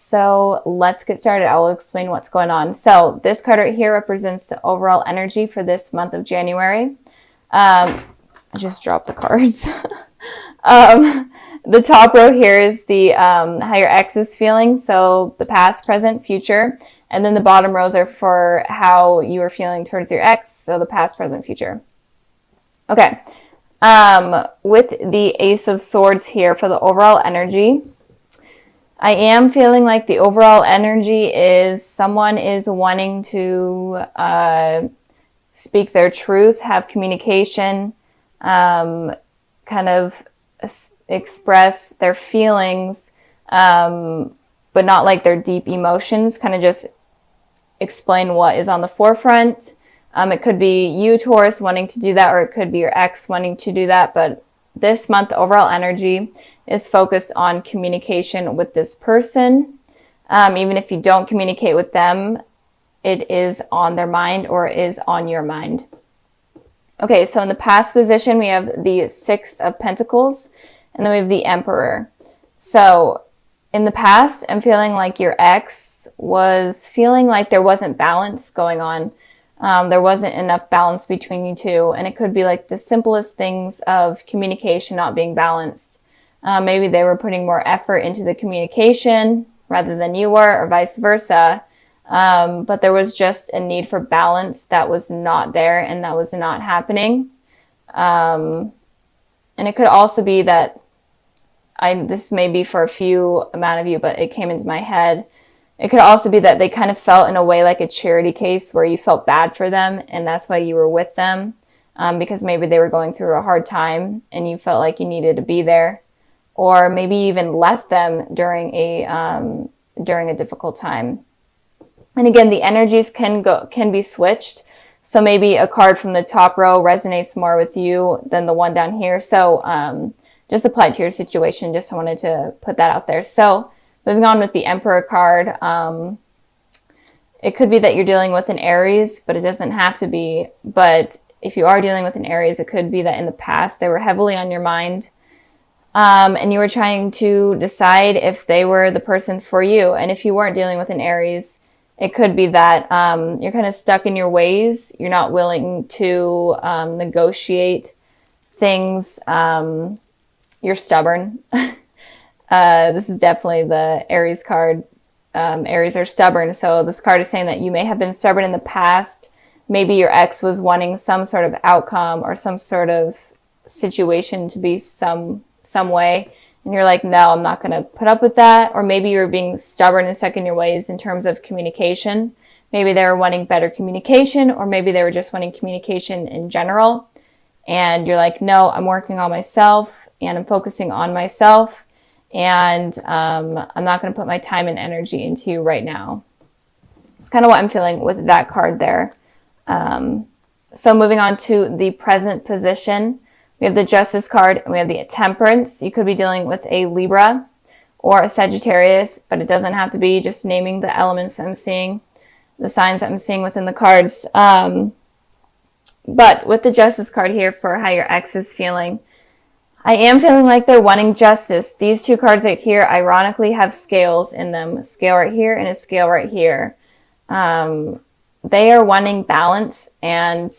So let's get started. I will explain what's going on. So this card right here represents the overall energy for this month of January. I just dropped the cards. The top row here is the how your ex is feeling, so the past, present, future. And then the bottom rows are for how you are feeling towards your ex, so the past, present, future. Okay. With the Ace of Swords here for the overall energy, I am feeling like the overall energy is someone is wanting to speak their truth, have communication, kind of express their feelings, but not like their deep emotions, kind of just explain what is on the forefront. It could be you, Taurus, wanting to do that, or it could be your ex wanting to do that. But this month, the overall energy is focused on communication with this person. Even if you don't communicate with them, it is on their mind or is on your mind. Okay, so in the past position, we have the Six of Pentacles, and then we have the Emperor. So in the past, I'm feeling like your ex was feeling like there wasn't balance going on. There wasn't enough balance between you two, and it could be like the simplest things of communication not being balanced. Maybe they were putting more effort into the communication rather than you were, or vice versa. But there was just a need for balance that was not there, and that was not happening. And it could also be that this may be for a few amount of you, but it came into my head. It could also be that they kind of felt in a way like a charity case where you felt bad for them, and that's why you were with them, because maybe they were going through a hard time and you felt like you needed to be there, or maybe you even left them during a difficult time. And again, the energies can be switched. So maybe a card from the top row resonates more with you than the one down here. So just apply it to your situation. Just wanted to put that out there. So moving on with the Emperor card, it could be that you're dealing with an Aries, but it doesn't have to be. But if you are dealing with an Aries, it could be that in the past they were heavily on your mind, and you were trying to decide if they were the person for you. And if you weren't dealing with an Aries, it could be that you're kind of stuck in your ways. You're not willing to negotiate things. You're stubborn. This is definitely the Aries card. Aries are stubborn. So this card is saying that you may have been stubborn in the past. Maybe your ex was wanting some sort of outcome or some sort of situation to be some way. And you're like, no, I'm not going to put up with that. Or maybe you're being stubborn and stuck in your ways in terms of communication. Maybe they were wanting better communication, or maybe they were just wanting communication in general. And you're like, no, I'm working on myself and I'm focusing on myself. And I'm not going to put my time and energy into you right now. It's kind of what I'm feeling with that card there. So moving on to the present position, we have the Justice card and we have the Temperance. You could be dealing with a Libra or a Sagittarius, but it doesn't have to be. Just naming the elements I'm seeing, the signs I'm seeing within the cards. But with the Justice card here for how your ex is feeling, I am feeling like they're wanting justice. These two cards right here, ironically, have scales in them. A scale right here and a scale right here. They are wanting balance, and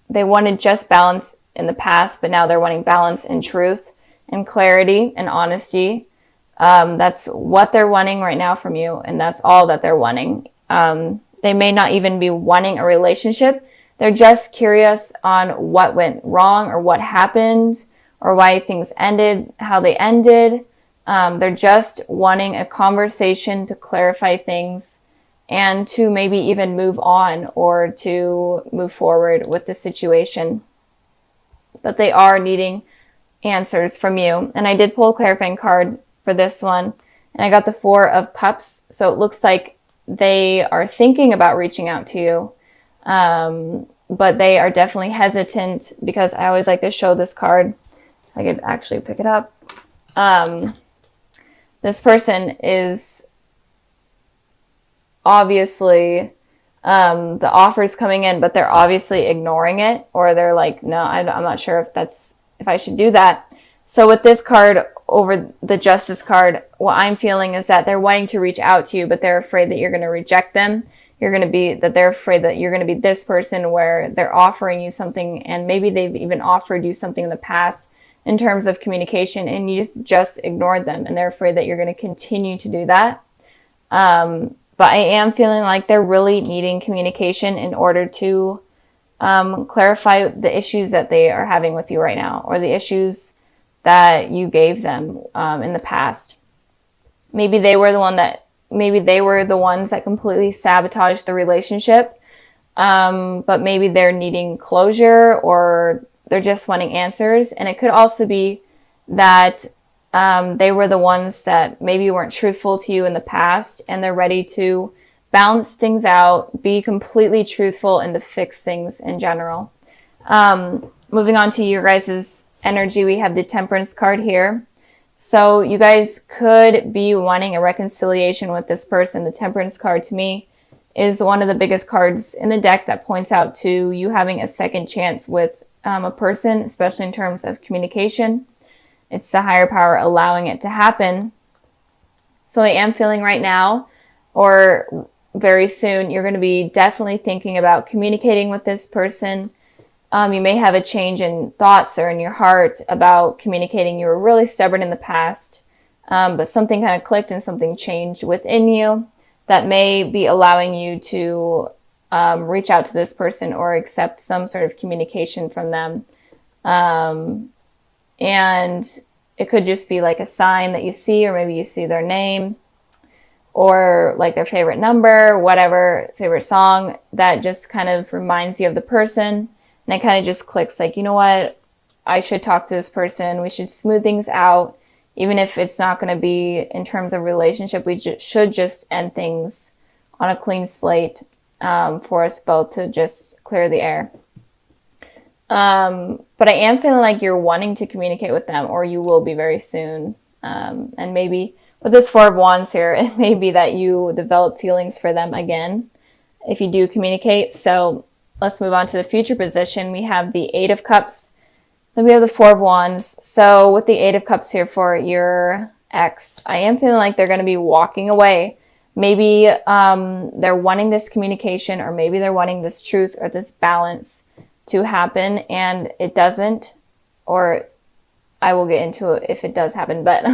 they wanted just balance in the past, but now they're wanting balance and truth and clarity and honesty. That's what they're wanting right now from you, and that's all that they're wanting. They may not even be wanting a relationship. They're just curious on what went wrong or what happened or why things ended, how they ended. They're just wanting a conversation to clarify things and to maybe even move on or to move forward with the situation. But they are needing answers from you. And I did pull a clarifying card for this one, and I got the Four of Cups. So it looks like they are thinking about reaching out to you, but they are definitely hesitant, because I always like to show this card. If I could actually pick it up. This person is obviously, the offer's coming in, but they're obviously ignoring it, or they're like, no, I'm not sure if I should do that. So with this card, over the Justice card, what I'm feeling is that they're wanting to reach out to you, but they're afraid that you're going to reject them. They're afraid that you're going to be this person where they're offering you something, and maybe they've even offered you something in the past in terms of communication, and you just ignored them, and they're afraid that you're going to continue to do that. But I am feeling like they're really needing communication in order to clarify the issues that they are having with you right now, or the issues that you gave them in the past. Maybe they were the ones that completely sabotaged the relationship, but maybe they're needing closure, or they're just wanting answers. And it could also be that they were the ones that maybe weren't truthful to you in the past, and they're ready to balance things out, be completely truthful, and to fix things in general. Moving on to your guys' energy, we have the Temperance card here. So you guys could be wanting a reconciliation with this person. The Temperance card to me is one of the biggest cards in the deck that points out to you having a second chance with a person, especially in terms of communication. It's the higher power allowing it to happen. So I am feeling right now, or very soon, you're going to be definitely thinking about communicating with this person. You may have a change in thoughts or in your heart about communicating. You were really stubborn in the past, but something kind of clicked and something changed within you that may be allowing you to reach out to this person or accept some sort of communication from them. And it could just be like a sign that you see, or maybe you see their name, or like their favorite number, whatever, favorite song that just kind of reminds you of the person. And it kind of just clicks like, you know what, I should talk to this person. We should smooth things out. Even if it's not going to be in terms of relationship, we should just end things on a clean slate for us both to just clear the air. But I am feeling like you're wanting to communicate with them, or you will be very soon. And maybe with this Four of Wands here, it may be that you develop feelings for them again if you do communicate. So let's move on to the future position. We have the Eight of Cups. Then we have the Four of Wands. So with the Eight of Cups here for your ex, I am feeling like they're going to be walking away. Maybe they're wanting this communication, or maybe they're wanting this truth or this balance to happen, and it doesn't. Or I will get into it if it does happen. But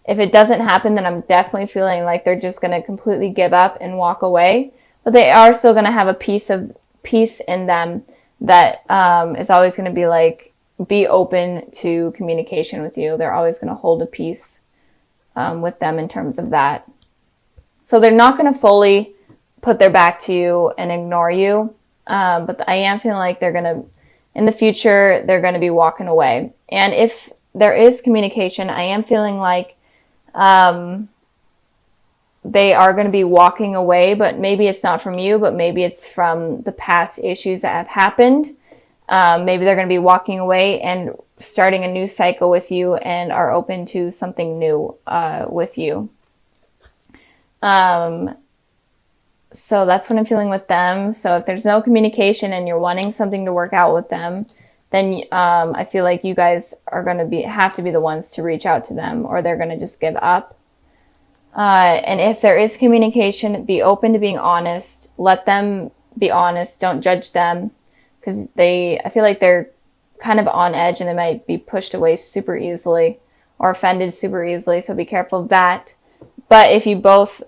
if it doesn't happen, then I'm definitely feeling like they're just going to completely give up and walk away. But they are still going to have a piece in them that is always going to be like, be open to communication with you. They're always going to hold a piece with them in terms of that. So they're not going to fully put their back to you and ignore you. But I am feeling like they're going to, in the future, they're going to be walking away. And if there is communication, I am feeling like they are going to be walking away, but maybe it's not from you, but maybe it's from the past issues that have happened. Maybe they're going to be walking away and starting a new cycle with you, and are open to something new with you. So that's what I'm feeling with them. So if there's no communication and you're wanting something to work out with them, then I feel like you guys are going to have to be the ones to reach out to them, or they're going to just give up. And if there is communication, be open to being honest. Let them be honest. Don't judge them, because I feel like they're kind of on edge, and they might be pushed away super easily or offended super easily. So be careful of that. But if you both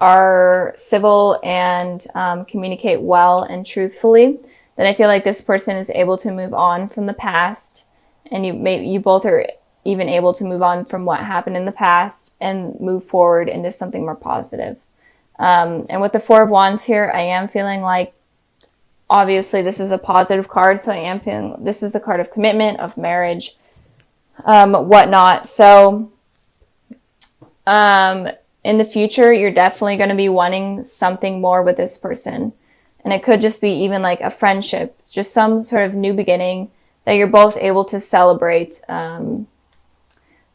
are civil and communicate well and truthfully, then I feel like this person is able to move on from the past, and you both are even able to move on from what happened in the past and move forward into something more positive. And with the Four of Wands here, I am feeling like, obviously this is a positive card, so I am feeling this is the card of commitment, of marriage, whatnot. So in the future, you're definitely going to be wanting something more with this person. And it could just be even like a friendship, just some sort of new beginning that you're both able to celebrate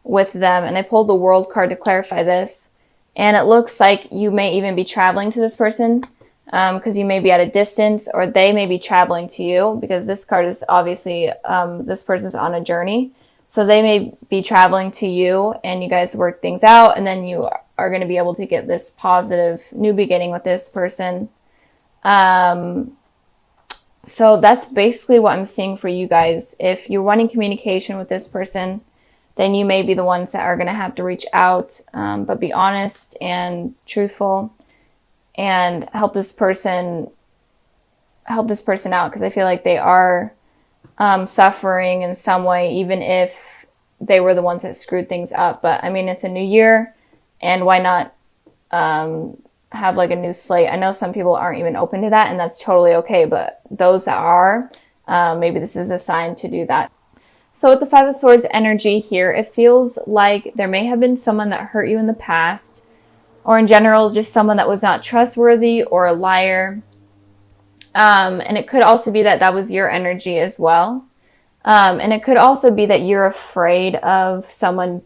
with them. And I pulled the World card to clarify this. And it looks like you may even be traveling to this person, because you may be at a distance, or they may be traveling to you, because this card is obviously this person's on a journey. So they may be traveling to you and you guys work things out, and then you are going to be able to get this positive new beginning with this person. So that's basically what I'm seeing for you guys. If you're wanting communication with this person, then you may be the ones that are going to have to reach out, but be honest and truthful and help this person out, because I feel like they are suffering in some way, even if they were the ones that screwed things up. But I mean, it's a new year, and why not have like a new slate? I know some people aren't even open to that, and that's totally okay, but those that are, maybe this is a sign to do that. So with the Five of Swords energy here, it feels like there may have been someone that hurt you in the past, or in general, just someone that was not trustworthy or a liar. And it could also be that that was your energy as well. And it could also be that you're afraid of someone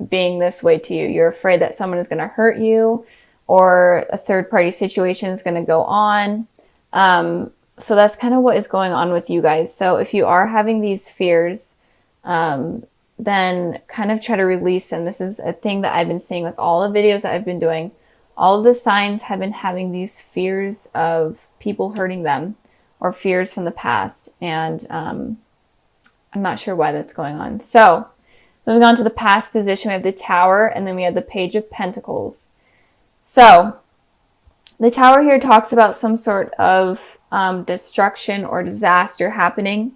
being this way to you. You're afraid that someone is going to hurt you, or a third party situation is going to go on. So that's kind of what is going on with you guys. So if you are having these fears, then kind of try to release them. This is a thing that I've been seeing with all the videos that I've been doing. All of the signs have been having these fears of people hurting them, or fears from the past. And I'm not sure why that's going on. So moving on to the past position, we have the Tower, and then we have the Page of Pentacles. So the Tower here talks about some sort of destruction or disaster happening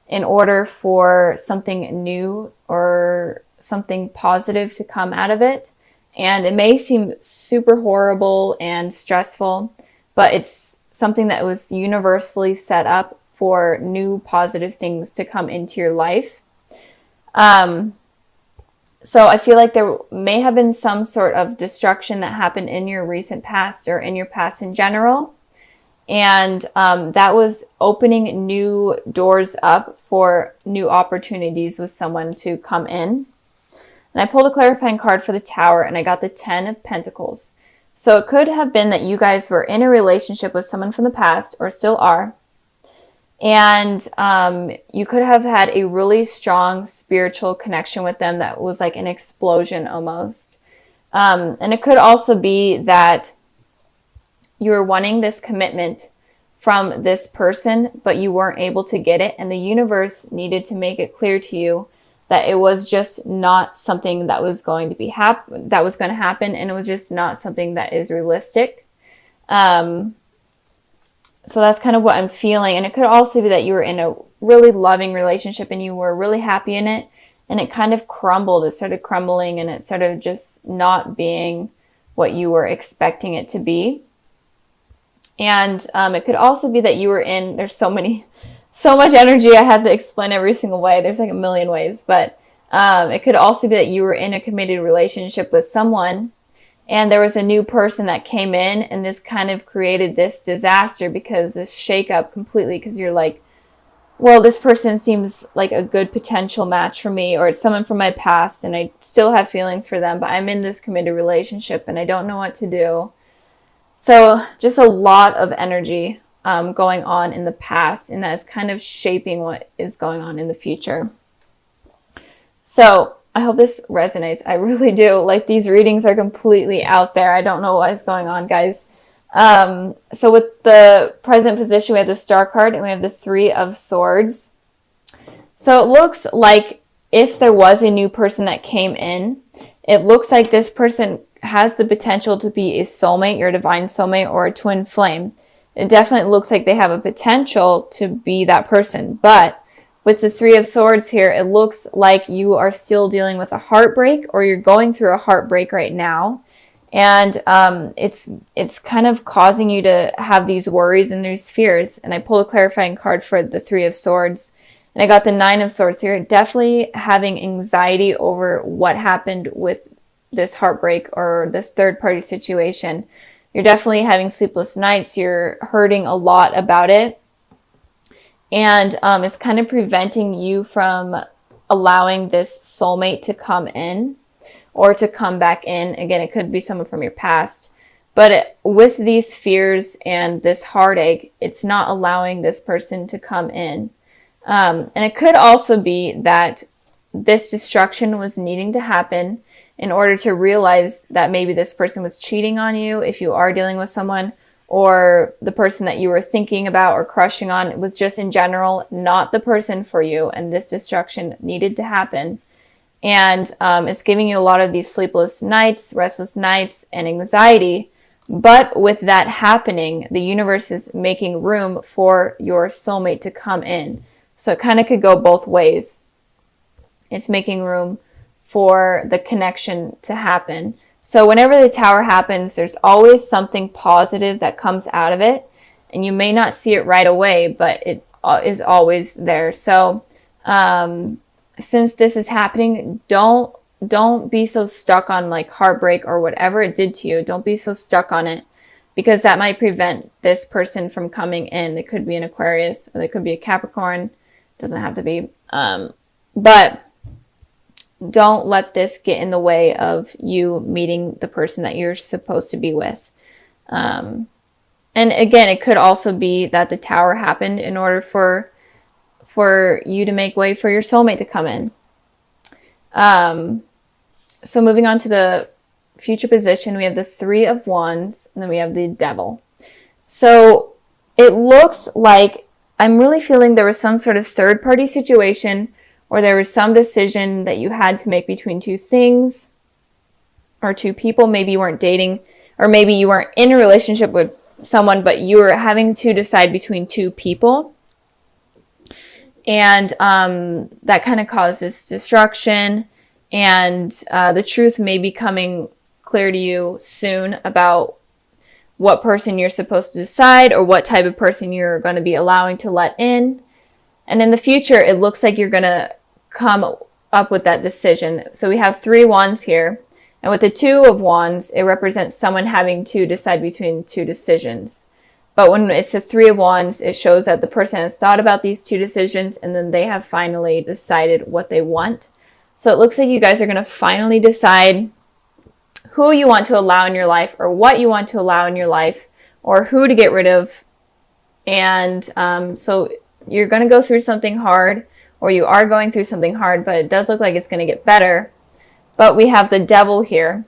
in order for something new or something positive to come out of it. And it may seem super horrible and stressful, but it's something that was universally set up for new positive things to come into your life. So I feel like there may have been some sort of destruction that happened in your recent past, or in your past in general. And that was opening new doors up for new opportunities with someone to come in. And I pulled a clarifying card for the Tower, and I got the 10 of Pentacles. So it could have been that you guys were in a relationship with someone from the past, or still are. And you could have had a really strong spiritual connection with them that was like an explosion almost. And it could also be that you were wanting this commitment from this person, but you weren't able to get it. And the universe needed to make it clear to you that it was just not something that was going to be that was going to happen. And it was just not something that is realistic. So that's kind of what I'm feeling. And it could also be that you were in a really loving relationship and you were really happy in it, and it kind of crumbled. It started crumbling, and it started just not being what you were expecting it to be. And it could also be that you were in, there's so much energy, I had to explain every single way. There's like a million ways, but it could also be that you were in a committed relationship with someone, and there was a new person that came in, and this kind of created this disaster, because this shakeup completely, because you're like, well, this person seems like a good potential match for me, or it's someone from my past and I still have feelings for them, but I'm in this committed relationship and I don't know what to do. So just a lot of energy going on in the past, and that is kind of shaping what is going on in the future. So I hope this resonates. I really do. Like, these readings are completely out there. I don't know what is going on, guys. So with the present position, we have the Star card and we have the Three of Swords. So it looks like if there was a new person that came in, it looks like this person has the potential to be a soulmate, your divine soulmate, or a twin flame. It definitely looks like they have a potential to be that person. But with the Three of Swords here, it looks like you are still dealing with a heartbreak, or you're going through a heartbreak right now. And it's kind of causing you to have these worries and these fears. And I pulled a clarifying card for the Three of Swords, and I got the Nine of Swords here. Definitely having anxiety over what happened with this heartbreak or this third party situation. You're definitely having sleepless nights. You're hurting a lot about it. And it's kind of preventing you from allowing this soulmate to come in or to come back in. Again, it could be someone from your past. But with these fears and this heartache, it's not allowing this person to come in. And it could also be that this destruction was needing to happen in order to realize that maybe this person was cheating on you if you are dealing with someone, or the person that you were thinking about or crushing on was just in general not the person for you, and this destruction needed to happen. And it's giving you a lot of these sleepless nights, restless nights, and anxiety. But with that happening, the universe is making room for your soulmate to come in. So it kind of could go both ways. It's making room for the connection to happen. So whenever the Tower happens, there's always something positive that comes out of it. And you may not see it right away, but it is always there. So since this is happening, don't be so stuck on like heartbreak or whatever it did to you. Don't be so stuck on it, because that might prevent this person from coming in. It could be an Aquarius, or it could be a Capricorn. Doesn't have to be. But don't let this get in the way of you meeting the person that you're supposed to be with. And again, it could also be that the Tower happened in order for you to make way for your soulmate to come in. So moving on to the future position, we have the Three of Wands, and then we have the Devil. So it looks like I'm really feeling there was some sort of third-party situation, or there was some decision that you had to make between two things or two people. Maybe you weren't dating, or maybe you weren't in a relationship with someone, but you were having to decide between two people. And that kind of causes destruction. And the truth may be coming clear to you soon about what person you're supposed to decide, or what type of person you're going to be allowing to let in. And in the future, it looks like you're going to come up with that decision. So we have 3 wands here. And with the 2 of wands, it represents someone having to decide between two decisions. But when it's the 3 of wands, it shows that the person has thought about these two decisions, and then they have finally decided what they want. So it looks like you guys are going to finally decide who you want to allow in your life, or what you want to allow in your life, or who to get rid of. And so you're going to go through something hard, or you are going through something hard, but it does look like it's going to get better. But we have the Devil here.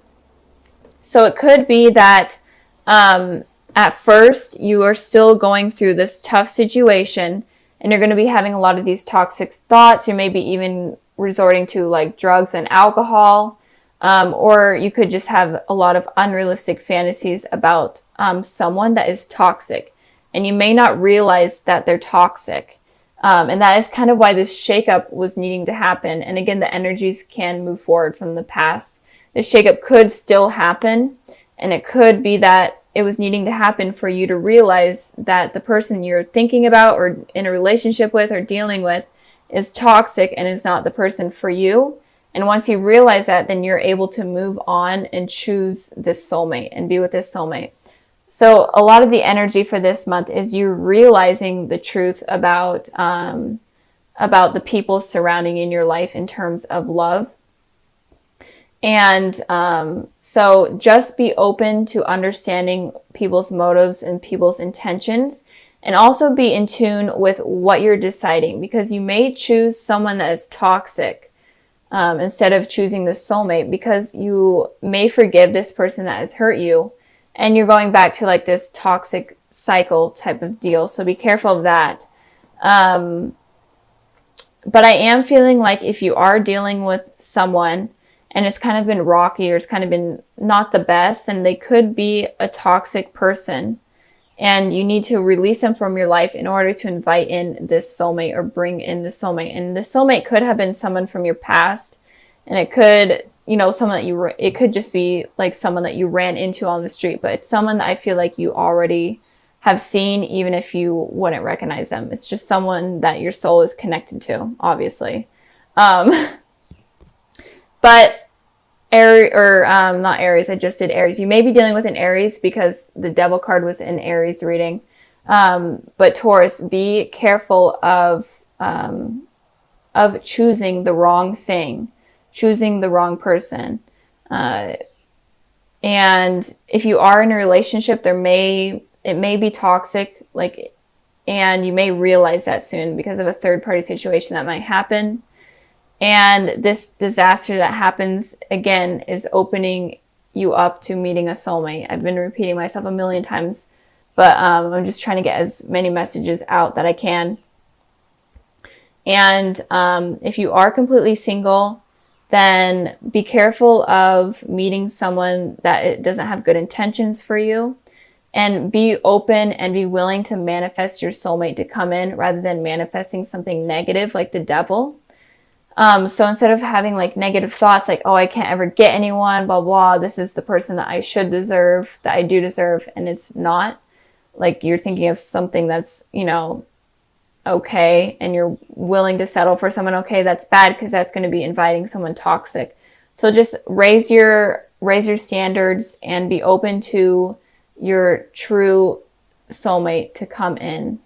So it could be that at first you are still going through this tough situation, and you're going to be having a lot of these toxic thoughts. You may be even resorting to like drugs and alcohol, or you could just have a lot of unrealistic fantasies about someone that is toxic, and you may not realize that they're toxic. And that is kind of why this shakeup was needing to happen. And again, the energies can move forward from the past. This shakeup could still happen, and it could be that it was needing to happen for you to realize that the person you're thinking about, or in a relationship with, or dealing with is toxic and is not the person for you. And once you realize that, then you're able to move on and choose this soulmate and be with this soulmate. So a lot of the energy for this month is you realizing the truth about the people surrounding in your life in terms of love. And so just be open to understanding people's motives and people's intentions, and also be in tune with what you're deciding, because you may choose someone that is toxic instead of choosing the soulmate, because you may forgive this person that has hurt you, and you're going back to like this toxic cycle type of deal. So be careful of that. But I am feeling like if you are dealing with someone and it's kind of been rocky, or it's kind of been not the best, and they could be a toxic person, and you need to release them from your life in order to invite in this soulmate, or bring in the soulmate. And the soulmate could have been someone from your past, and it could, someone that it could just be like someone that you ran into on the street, but it's someone that I feel like you already have seen, even if you wouldn't recognize them. It's just someone that your soul is connected to, obviously. But not Aries, I just did Aries. You may be dealing with an Aries because the Devil card was in Aries reading. But Taurus, be careful of choosing the wrong thing, choosing the wrong person. And if you are in a relationship, it may be toxic, and you may realize that soon because of a third party situation that might happen. And this disaster that happens again is opening you up to meeting a soulmate. I've been repeating myself a million times, but I'm just trying to get as many messages out that I can. And if you are completely single, then be careful of meeting someone that it doesn't have good intentions for you, and be open and be willing to manifest your soulmate to come in rather than manifesting something negative like the devil. So instead of having like negative thoughts like, oh, I can't ever get anyone, blah, blah, this is the person that I should deserve, that I do deserve, and it's not. Like you're thinking of something that's, you know, okay, and you're willing to settle for someone okay, that's bad, because that's going to be inviting someone toxic. So just raise your standards and be open to your true soulmate to come in.